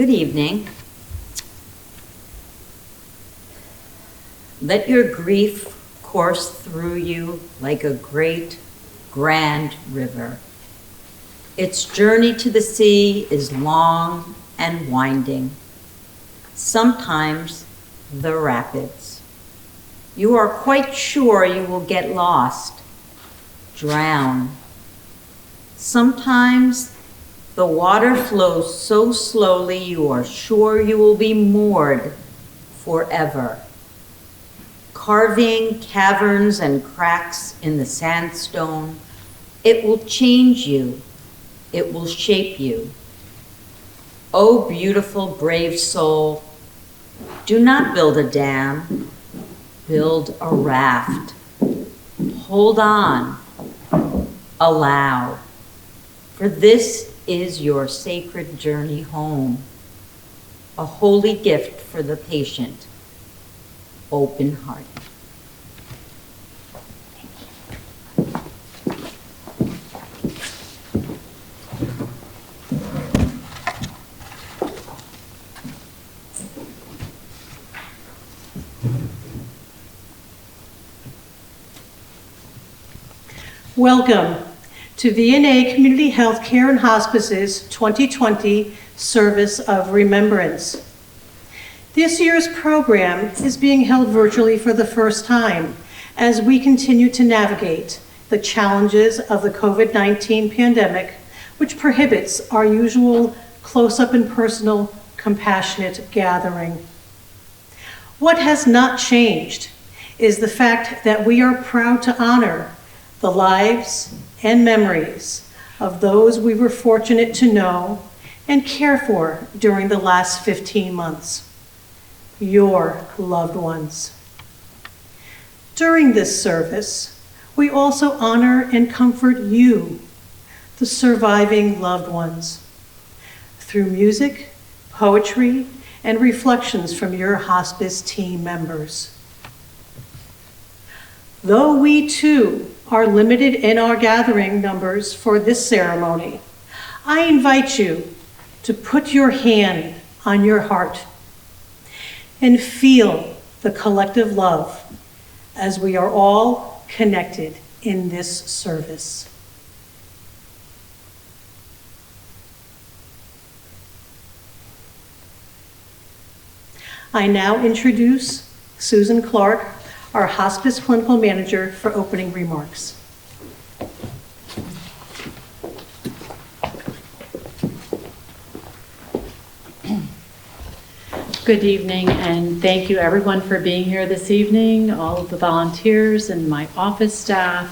Good evening. Let your grief course through you like a great, grand river. Its journey to the sea is long and winding, sometimes the rapids. You are quite sure you will get lost, drown. Sometimes the water flows so slowly you are sure you will be moored forever. Carving caverns and cracks in the sandstone, it will change you. It will shape you. Oh, beautiful, brave soul, do not build a dam, build a raft. Hold on, allow, for this is your sacred journey home, a holy gift for the patient, open-hearted. Welcome to VNA Community Healthcare and Hospice's 2020 Service of Remembrance. This year's program is being held virtually for the first time as we continue to navigate the challenges of the COVID-19 pandemic, which prohibits our usual close-up and personal, compassionate gathering. What has not changed is the fact that we are proud to honor the lives and memories of those we were fortunate to know and care for during the last 15 months, your loved ones. During this service, we also honor and comfort you, the surviving loved ones, through music, poetry, and reflections from your hospice team members. Though we too are limited in our gathering numbers for this ceremony, I invite you to put your hand on your heart and feel the collective love as we are all connected in this service. I now introduce Susan Clark, our hospice clinical manager, for opening remarks. Good evening, and thank you everyone for being here this evening, all of the volunteers and my office staff,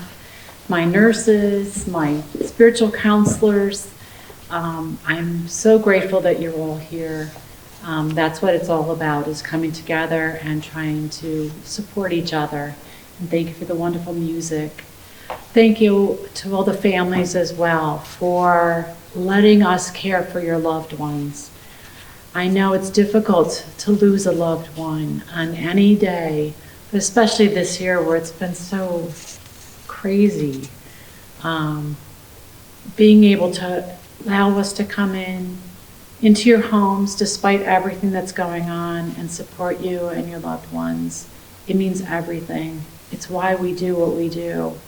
my nurses, my spiritual counselors. I'm so grateful that you're all here. That's what it's all about, is coming together and trying to support each other. And thank you for the wonderful music. Thank you to all the families as well for letting us care for your loved ones. I know it's difficult to lose a loved one on any day, but especially this year where it's been so crazy. Being able to allow us to come into your homes despite everything that's going on and support you and your loved ones. It means everything. It's why we do what we do.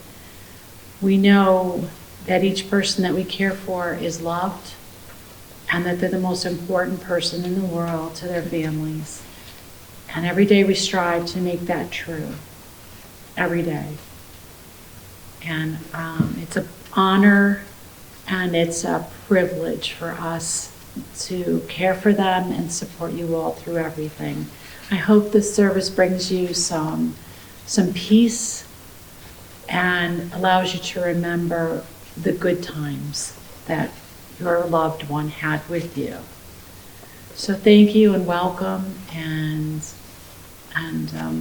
We know that each person that we care for is loved and that they're the most important person in the world to their families. And every day we strive to make that true. Every day. And it's an honor and it's a privilege for us to care for them and support you all through everything. I hope this service brings you some peace and allows you to remember the good times that your loved one had with you. So thank you and welcome, and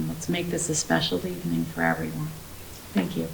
let's make this a special evening for everyone. Thank you.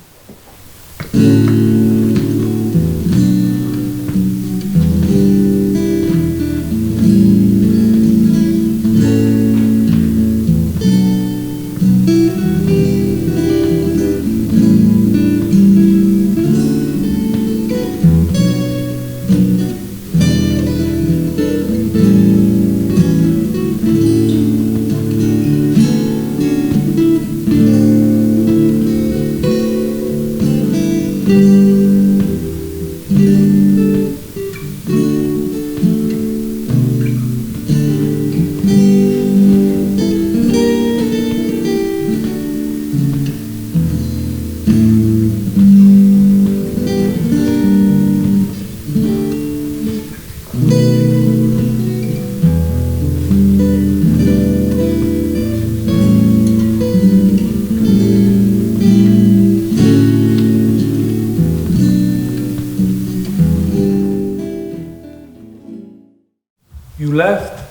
You left,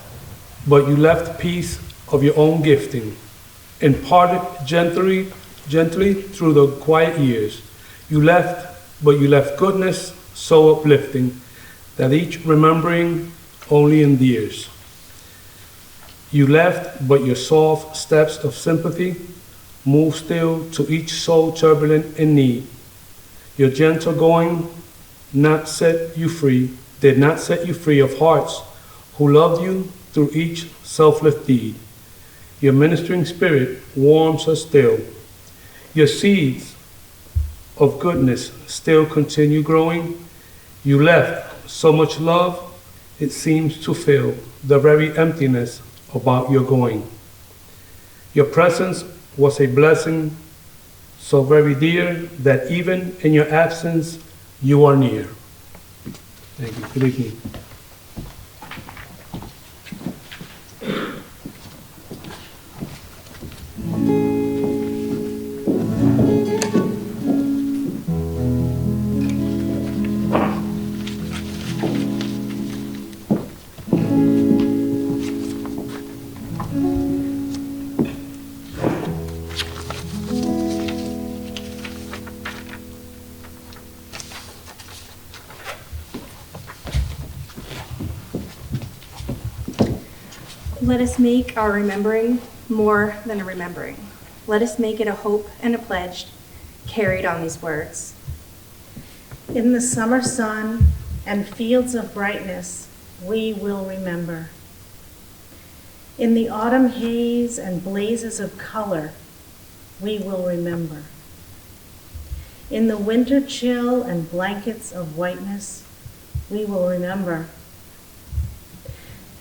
but you left piece of your own gifting, imparted gently through the quiet years. You left, but you left goodness so uplifting that each remembering only endears. You left, but your soft steps of sympathy move still to each soul turbulent in need. Your gentle going not set you free, did not set you free of hearts who loved you through each selfless deed. Your ministering spirit warms us still. Your seeds of goodness still continue growing. You left so much love, it seems to fill the very emptiness about your going. Your presence was a blessing so very dear that even in your absence, you are near. Thank you. Good evening. Let us make our remembering more than a remembering. Let us make it a hope and a pledge carried on these words. In the summer sun and fields of brightness, we will remember. In the autumn haze and blazes of color, we will remember. In the winter chill and blankets of whiteness, we will remember.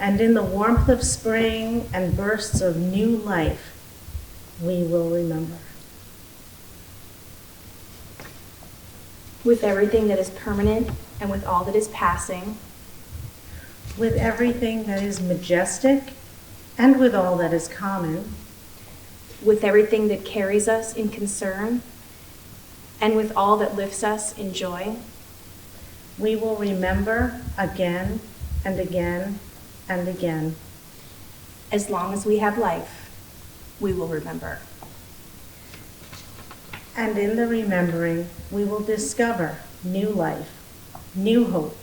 And in the warmth of spring and bursts of new life, we will remember. With everything that is permanent and with all that is passing, With everything that is majestic and with all that is common, with everything that carries us in concern, and with all that lifts us in joy, we will remember again and again and again. as long as we have life, we will remember. And in the remembering, we will discover new life, new hope,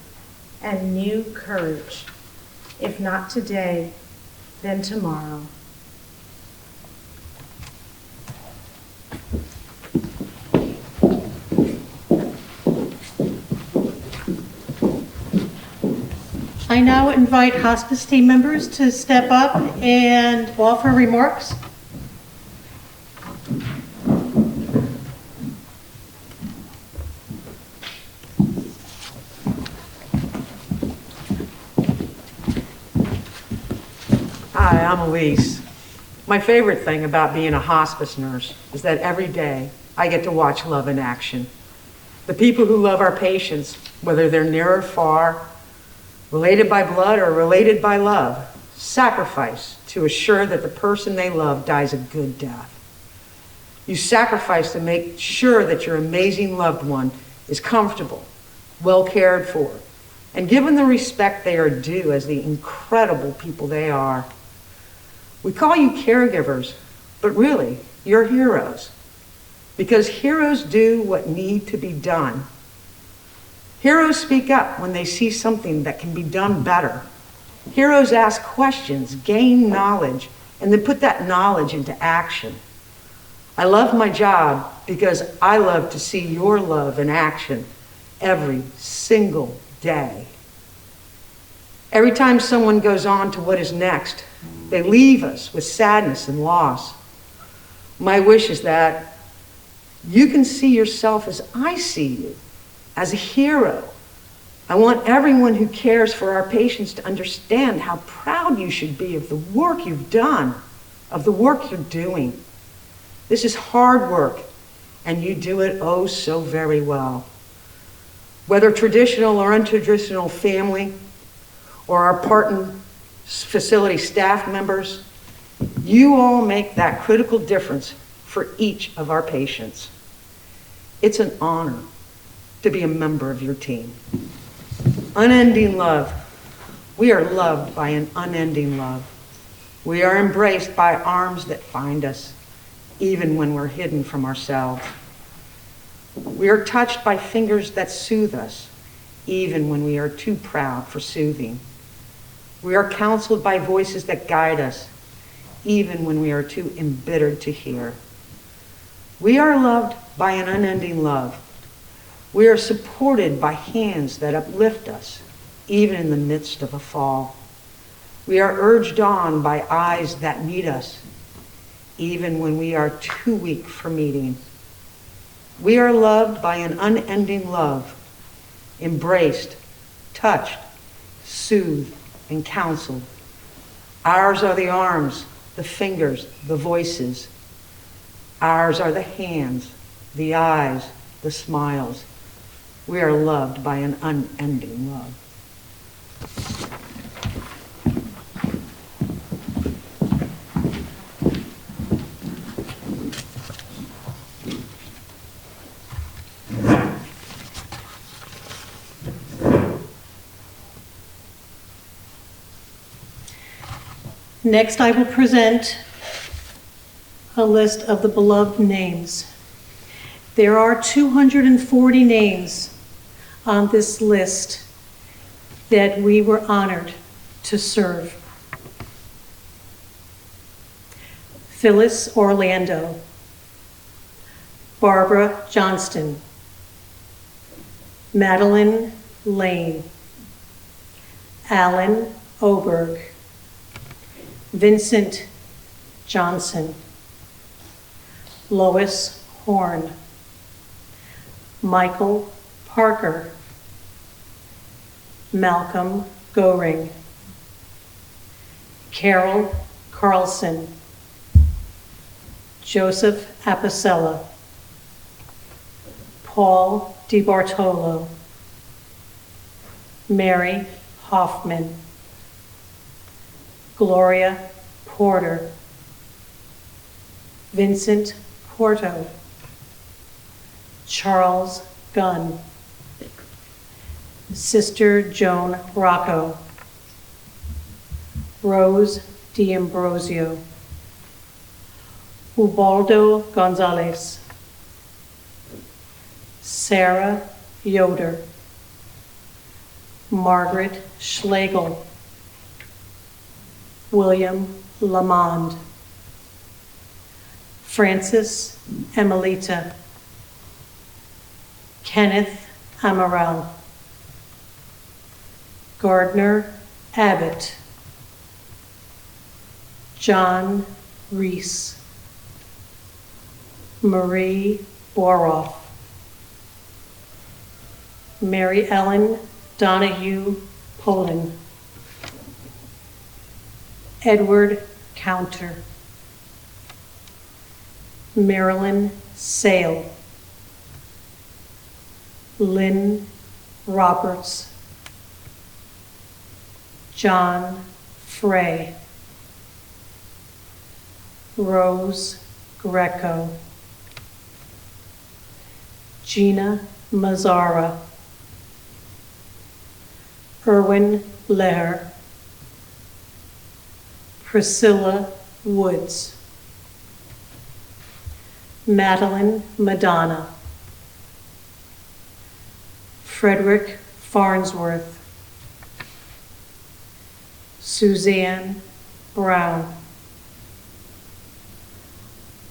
and new courage. If not today, then tomorrow. I now invite hospice team members to step up and offer remarks. Hi, I'm Elise. My favorite thing about being a hospice nurse is that every day I get to watch love in action. The people who love our patients, whether they're near or far, related by blood or related by love, sacrifice to assure that the person they love dies a good death. You sacrifice to make sure that your amazing loved one is comfortable, well cared for, and given the respect they are due as the incredible people they are. We call you caregivers, but really, you're heroes. Because heroes do what need to be done. Heroes speak up when they see something that can be done better. Heroes ask questions, gain knowledge, and then put that knowledge into action. I love my job because I love to see your love in action every single day. Every time someone goes on to what is next, they leave us with sadness and loss. My wish is that You can see yourself as I see you, as a hero. I want everyone who cares for our patients to understand how proud you should be of the work you've done, of the work you're doing. This is hard work, and you do it oh so very well. Whether traditional or untraditional family, or our partner facility staff members, you all make that critical difference for each of our patients. It's an honor to be a member of your team. Unending love. We are loved by an unending love. We are embraced by arms that find us, even when we're hidden from ourselves. We are touched by fingers that soothe us, even when we are too proud for soothing. We are counseled by voices that guide us, even when we are too embittered to hear. We are loved by an unending love. We are supported by hands that uplift us, even in the midst of a fall. We are urged on by eyes that meet us, even when we are too weak for meeting. We are loved by an unending love, embraced, touched, soothed, and counseled. Ours are the arms, the fingers, the voices. Ours are the hands, the eyes, the smiles. We are loved by an unending love. Next, I will present a list of the beloved names. There are 240 names on this list that we were honored to serve. Phyllis Orlando, Barbara Johnston, Madeline Lane, Alan Oberg, Vincent Johnson, Lois Horn, Michael Parker, Malcolm Goring, Carol Carlson, Joseph Apicella, Paul DiBartolo, Mary Hoffman, Gloria Porter, Vincent Porto, Charles Gunn, Sister Joan Rocco, Rose D'Ambrosio, Ubaldo Gonzalez, Sarah Yoder, Margaret Schlegel, William Lamond, Francis Emelita, Kenneth Amaral, Gardner Abbott, John Reese, Marie Boroff, Mary Ellen Donahue Poland, Edward Counter, Marilyn Sale, Lynn Roberts, John Frey, Rose Greco, Gina Mazzara, Erwin Leher, Priscilla Woods, Madeline Madonna, Frederick Farnsworth, Suzanne Brown,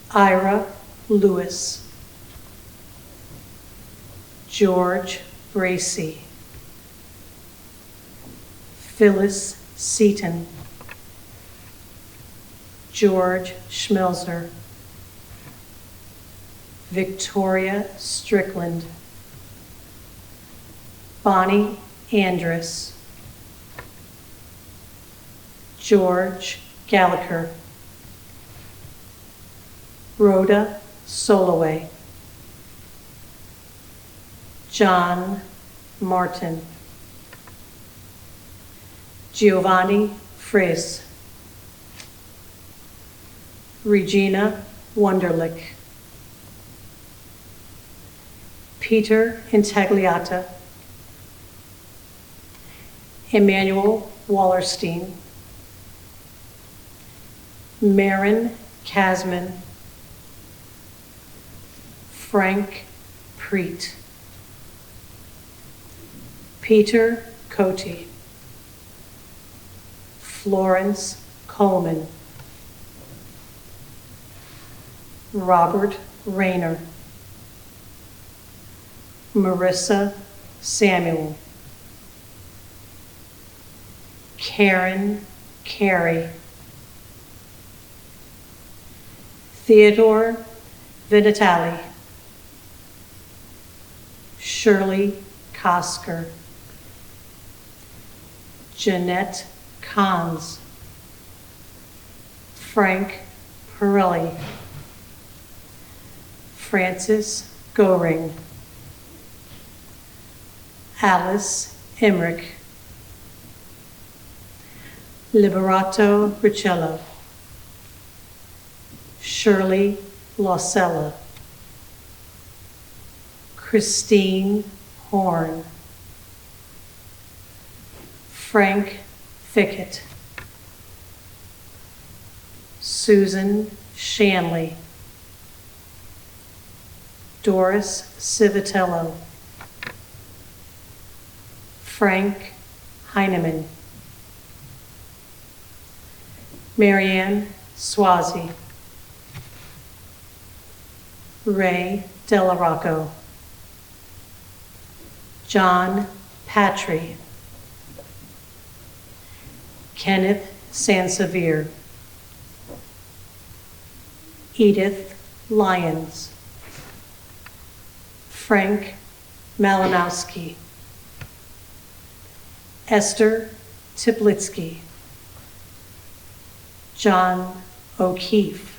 Ira Lewis, George Bracy, Phyllis Seaton, George Schmelzer, Victoria Strickland, Bonnie Andrus, George Gallagher, Rhoda Soloway, John Martin, Giovanni Friz, Regina Wunderlich, Peter Intagliata, Emmanuel Wallerstein, Marin Kasman, Frank Preet, Peter Cote, Florence Coleman, Robert Rayner, Marissa Samuel, Karen Carey, Theodore Vinatali, Shirley Kosker, Jeanette Kahns, Frank Pirelli, Francis Goring, Alice Emmerich, Liberato Ricello, Shirley Losella, Christine Horn, Frank Fickett, Susan Shanley, Doris Civitello, Frank Heineman, Marianne Swazi, Ray Delarocco, John Patry, Kenneth Sansevier, Edith Lyons, Frank Malinowski, Esther Tiplitsky, John O'Keefe,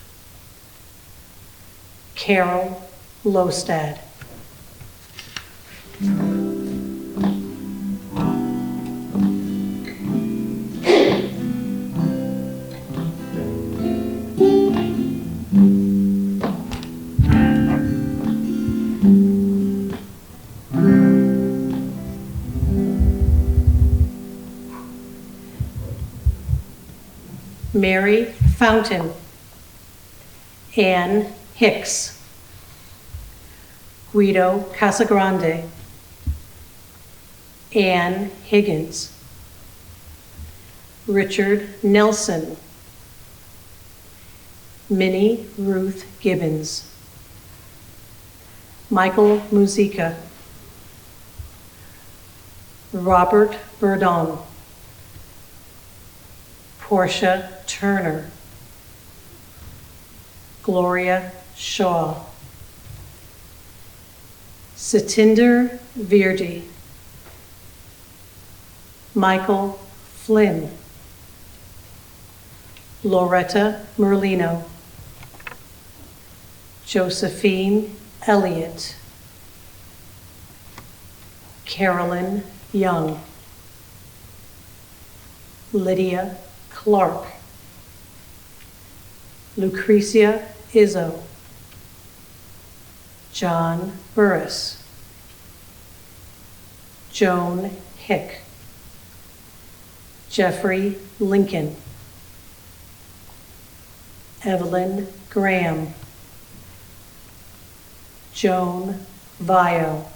Carol Lostad. Mary Fountain, Anne Hicks, Guido Casagrande, Anne Higgins, Richard Nelson, Minnie Ruth Gibbons, Michael Musica, Robert Burdon, Portia Turner, Gloria Shaw, Satinder Virdi, Michael Flynn, Loretta Merlino, Josephine Elliott, Carolyn Young, Lydia Clark, Lucretia Izzo, John Burris, Joan Hick, Jeffrey Lincoln, Evelyn Graham, Joan Vio,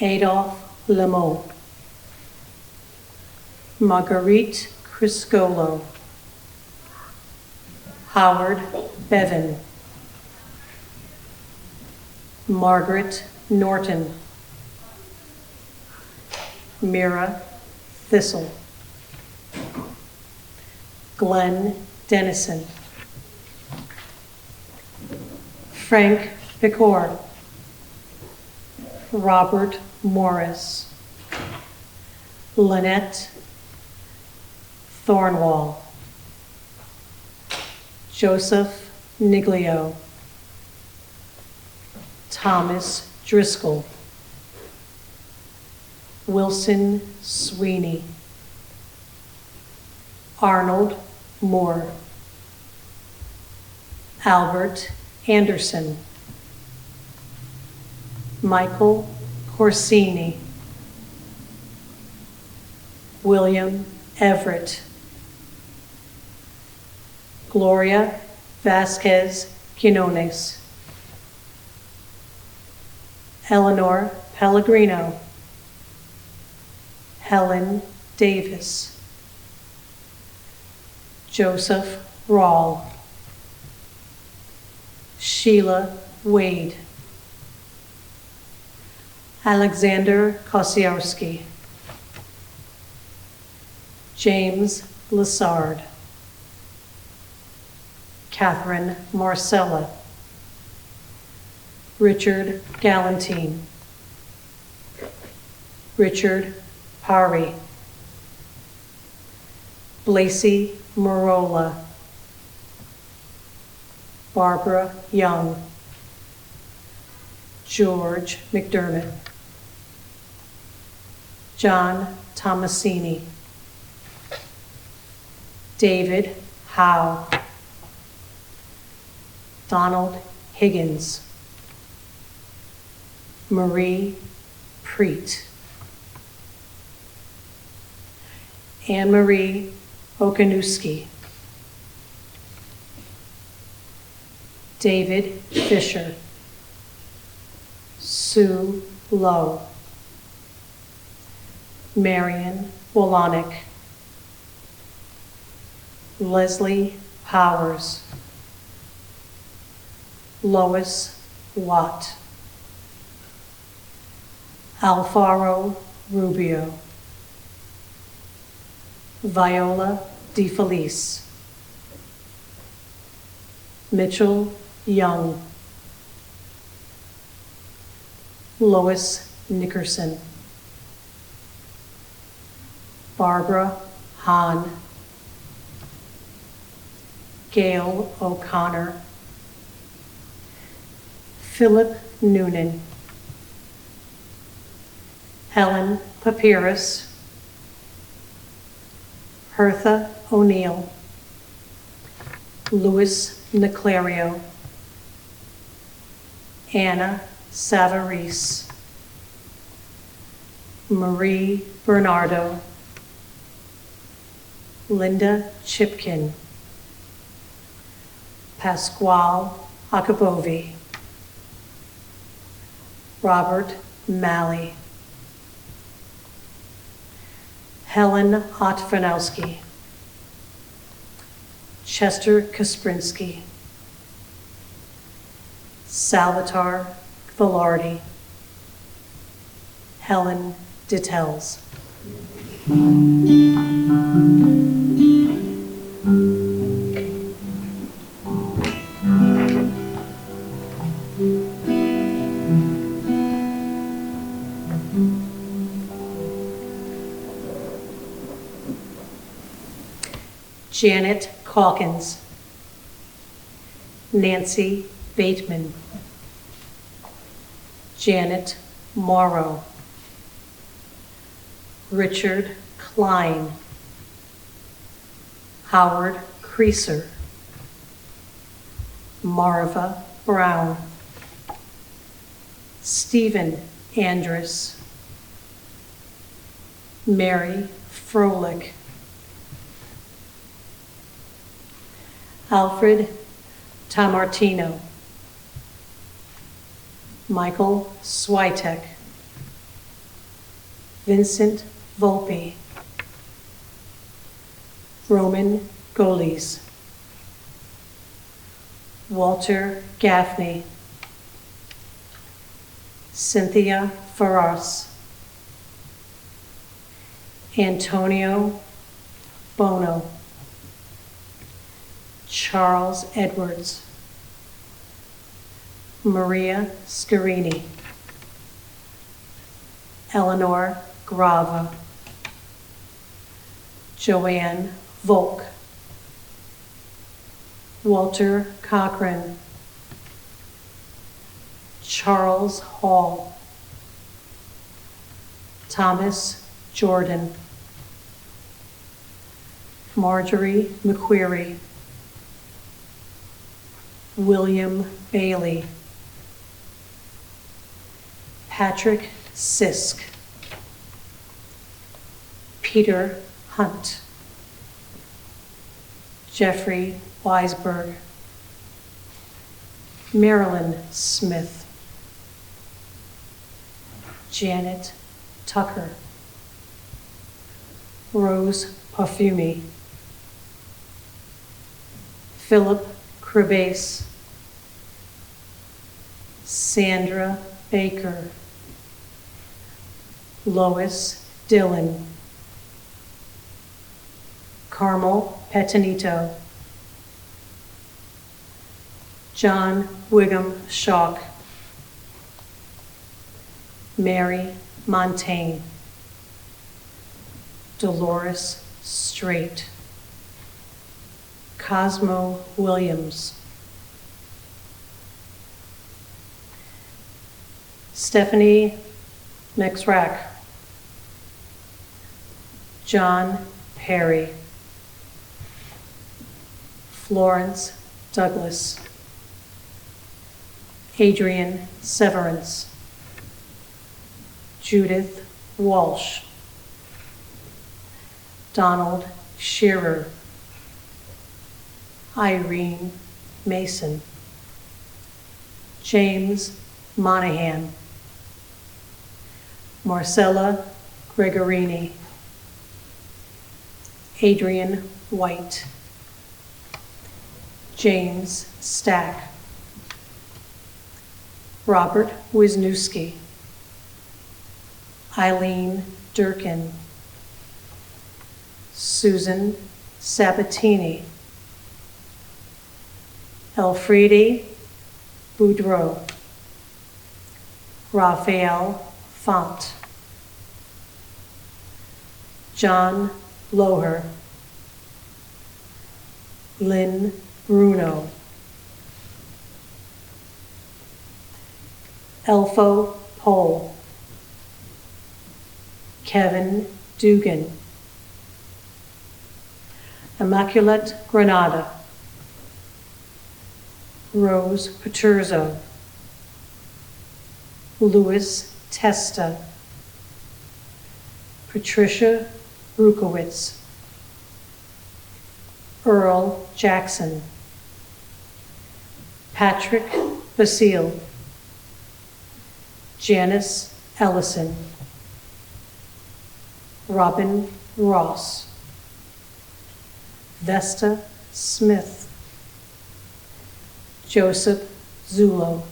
Adolphe Lemont, Marguerite Criscolo, Howard Bevan, Margaret Norton, Mira Thistle, Glenn Dennison, Frank Picor, Robert Morris, Lynette Thornwall, Joseph Niglio, Thomas Driscoll, Wilson Sweeney, Arnold Moore, Albert Anderson, Michael Corsini, William Everett, Gloria Vasquez Quinones, Eleanor Pellegrino, Helen Davis, Joseph Rawl, Sheila Wade, Alexander Kosiarski, James Lassard, Catherine Marcella, Richard Galantine, Richard Pari, Blasey Marola, Barbara Young, George McDermott, John Tomasini, David Howe, Donald Higgins, Marie Preet, Anne-Marie Okanewski, David Fisher, Sue Lowe, Marion Wolanek, Leslie Powers, Lois Watt, Alfaro Rubio, Viola DeFelice, Mitchell Young, Lois Nickerson, Barbara Hahn, Gail O'Connor, Philip Noonan, Helen Papyrus, Hertha O'Neill, Louis Niclario, Anna Savarese, Marie Bernardo, Linda Chipkin, Pasquale Akabovi, Robert Malley, Helen Otfanowski, Chester Kasprinsky, Salvatore Velarde, Helen Dittels. Janet Calkins, Nancy Bateman, Janet Morrow, Richard Klein, Howard Creaser, Marva Brown, Stephen Andrus, Mary Froelich, Alfred Tamartino, Michael Switek, Vincent Volpe, Roman Goles, Walter Gaffney, Cynthia Farras, Antonio Bono, Charles Edwards, Maria Scarini, Eleanor Grava, Joanne Volk, Walter Cochran, Charles Hall, Thomas Jordan, Marjorie McQuarrie, William Bailey, Patrick Sisk, Peter Hunt, Jeffrey Weisberg, Marilyn Smith, Janet Tucker, Rose Parfumi, Philip Cribase, Sandra Baker, Lois Dillon, Carmel Petanito, John Wiggum Schock, Mary Montaigne, Dolores Strait, Cosmo Williams, Stephanie McSrack, John Perry, Florence Douglas, Adrian Severance, Judith Walsh, Donald Shearer, Irene Mason, James Monahan, Marcella Gregorini, Adrian White, James Stack, Robert Wisniewski, Eileen Durkin, Susan Sabatini, Elfriede Boudreau, Raphael Font, John Loher, Lynn Bruno, Elfo Pohl, Kevin Dugan, Immaculate Granada, Rose Paterzo, Louis Testa, Patricia Rukowitz, Earl Jackson, Patrick Basile, Janice Ellison, Robin Ross, Vesta Smith, Joseph Zulo,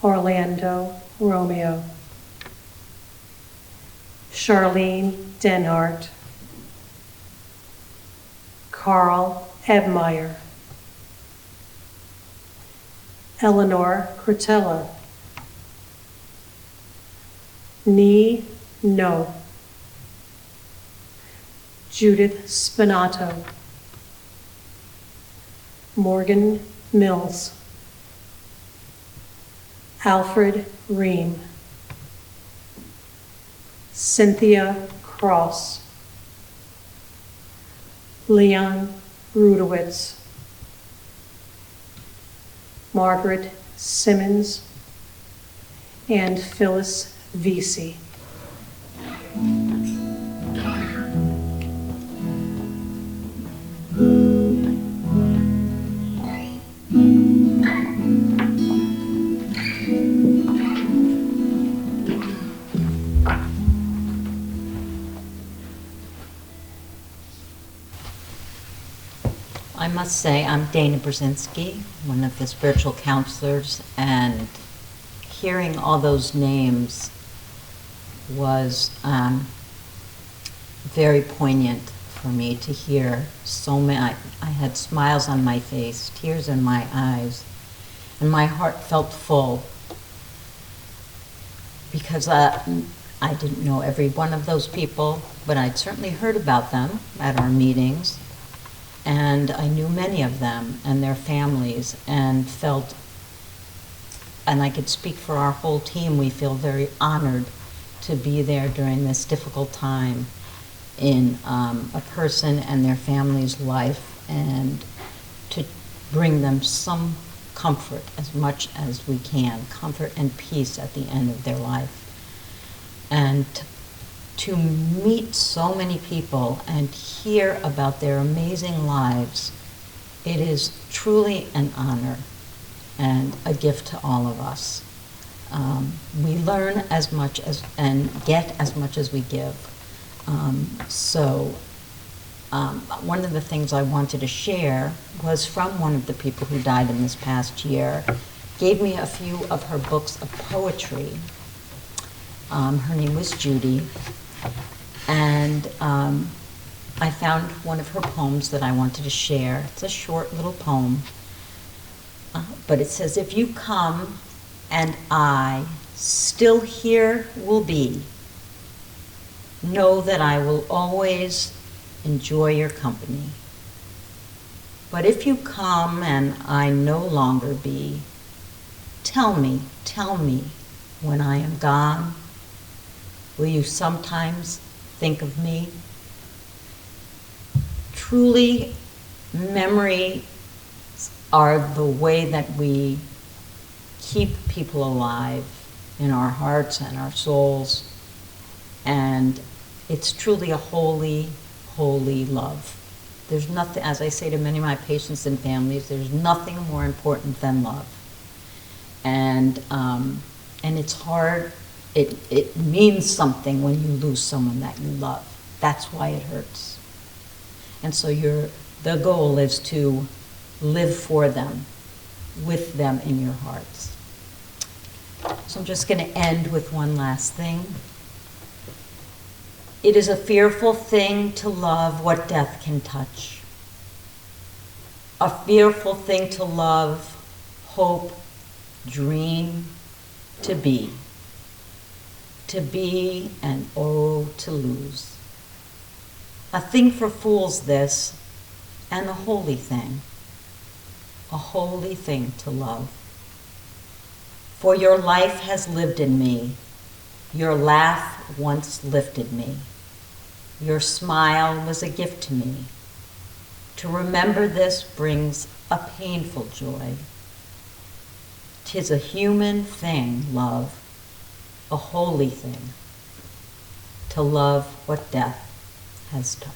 Orlando Romeo, Charlene Denhart, Carl Ebmeyer, Eleanor Cortella, Ni No, Judith Spinato, Morgan Mills, Alfred Ream, Cynthia Cross, Leon Rudowitz, Margaret Simmons, and Phyllis Vesey. I must say, I'm Dana Brzezinski, one of the spiritual counselors, and hearing all those names was very poignant for me to hear so many. I had smiles on my face, tears in my eyes, and my heart felt full because I didn't know every one of those people, but I'd certainly heard about them at our meetings, and I knew many of them and their families, and felt, and I could speak for our whole team, we feel very honored to be there during this difficult time in a person and their family's life, and to bring them some comfort as much as we can, comfort and peace at the end of their life. And to meet so many people and hear about their amazing lives, it is truly an honor and a gift to all of us. We learn as much as and get as much as we give. One of the things I wanted to share was from one of the people who died in this past year, gave me a few of her books of poetry. Her name was Judy, and I found one of her poems that I wanted to share. It's a short little poem, but it says, "If you come and I still here will be, know that I will always enjoy your company. But if you come and I no longer be, tell me when I am gone, will you sometimes think of me?" Truly, memories are the way that we keep people alive in our hearts and our souls. And it's truly a holy, holy love. There's nothing, as I say to many of my patients and families, there's nothing more important than love. And it's hard, it means something when you lose someone that you love. That's why it hurts. And so the goal is to live for them, with them in your hearts. So I'm just going to end with one last thing. It is a fearful thing to love what death can touch. A fearful thing to love, hope, dream, to be. To be and oh, to lose. A thing for fools this, and a holy thing to love. For your life has lived in me, your laugh once lifted me, your smile was a gift to me. To remember this brings a painful joy. 'Tis a human thing, love, a holy thing, to love what death has touched.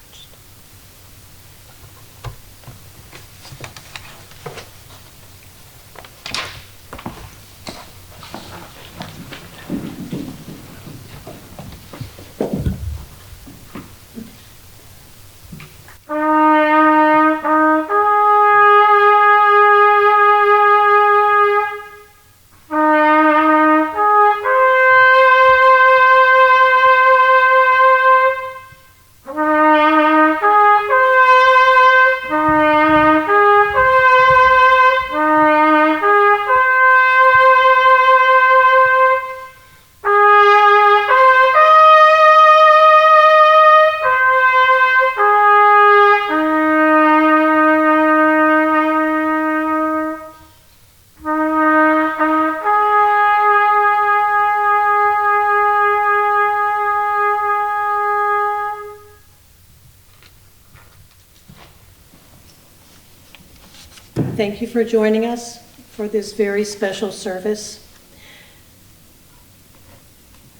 Thank you for joining us for this very special service.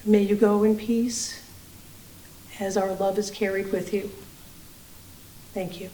May you go in peace as our love is carried with you. Thank you.